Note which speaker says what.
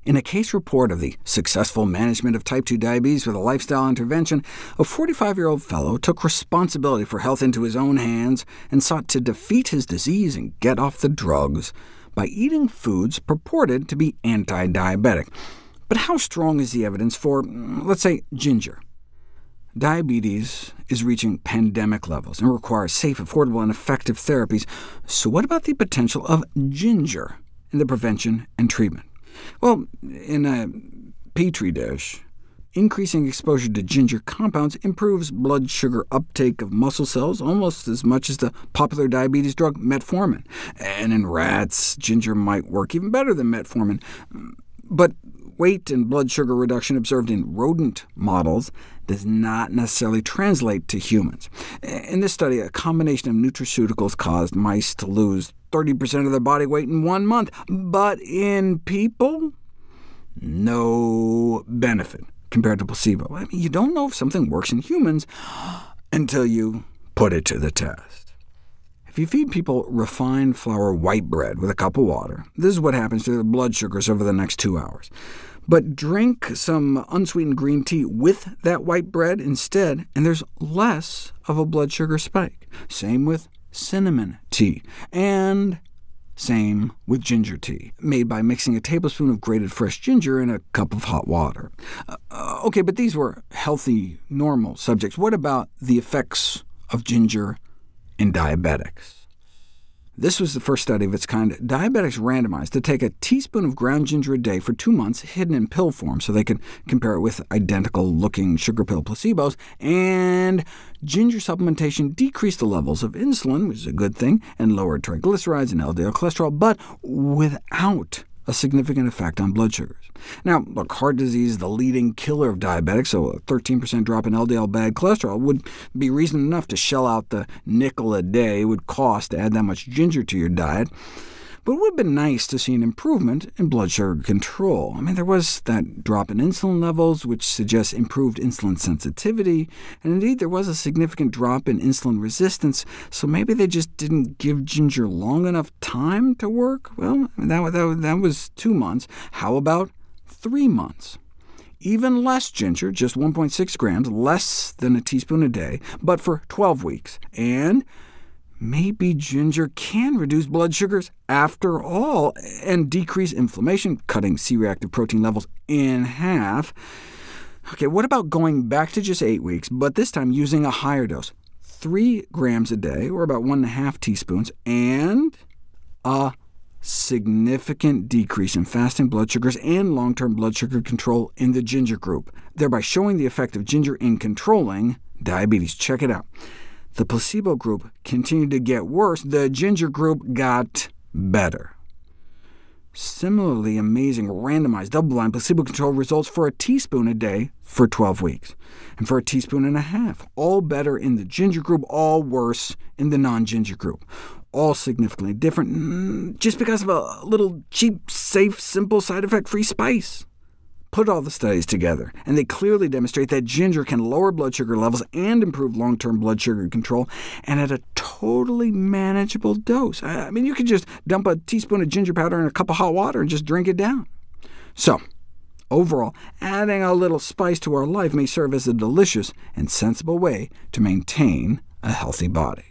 Speaker 1: In a case report of the successful management of type 2 diabetes with a lifestyle intervention, a 45-year-old fellow took responsibility for health into his own hands and sought to defeat his disease and get off the drugs by eating foods purported to be anti-diabetic. But how strong is the evidence for, let's say, ginger? Diabetes is reaching pandemic levels and requires safe, affordable, and effective therapies. So what about the potential of ginger in the prevention and treatment? Well, in a Petri dish, increasing exposure to ginger compounds improves blood sugar uptake of muscle cells almost as much as the popular diabetes drug metformin. And in rats, ginger might work even better than metformin. But weight and blood sugar reduction observed in rodent models does not necessarily translate to humans. In this study, a combination of nutraceuticals caused mice to lose 30% of their body weight in 1 month, but in people, no benefit compared to placebo. I mean, you don't know if something works in humans until you put it to the test. If you feed people refined flour white bread with a cup of water, this is what happens to their blood sugars over the next 2 hours. But drink some unsweetened green tea with that white bread instead, and there's less of a blood sugar spike. Same with cinnamon tea, and same with ginger tea, made by mixing a tablespoon of grated fresh ginger in a cup of hot water. OK, but these were healthy, normal subjects. What about the effects of ginger in diabetics? This was the first study of its kind. Diabetics randomized to take a teaspoon of ground ginger a day for 2 months, hidden in pill form, so they could compare it with identical-looking sugar pill placebos, and ginger supplementation decreased the levels of insulin, which is a good thing, and lowered triglycerides and LDL cholesterol, but without a significant effect on blood sugars. Now, look, heart disease is the leading killer of diabetics, so a 13% drop in LDL bad cholesterol would be reason enough to shell out the nickel a day it would cost to add that much ginger to your diet. But it would have been nice to see an improvement in blood sugar control. I mean, there was that drop in insulin levels, which suggests improved insulin sensitivity, and indeed there was a significant drop in insulin resistance, so maybe they just didn't give ginger long enough time to work? Well, that was 2 months. How about 3 months? Even less ginger, just 1.6 grams, less than a teaspoon a day, but for 12 weeks. And maybe ginger can reduce blood sugars after all, and decrease inflammation, cutting C-reactive protein levels in half. OK, what about going back to just 8 weeks, but this time using a higher dose? 3 grams a day, or about 1.5 teaspoons, and a significant decrease in fasting blood sugars and long-term blood sugar control in the ginger group, thereby showing the effect of ginger in controlling diabetes. Check it out. The placebo group continued to get worse. The ginger group got better. Similarly amazing randomized double-blind placebo-controlled results for a teaspoon a day for 12 weeks, and for a teaspoon and a half. All better in the ginger group, all worse in the non-ginger group. All significantly different, just because of a little cheap, safe, simple, side-effect-free spice. Put all the studies together, and they clearly demonstrate that ginger can lower blood sugar levels and improve long-term blood sugar control, and at a totally manageable dose. I mean, you could just dump a teaspoon of ginger powder in a cup of hot water and just drink it down. So, overall, adding a little spice to our life may serve as a delicious and sensible way to maintain a healthy body.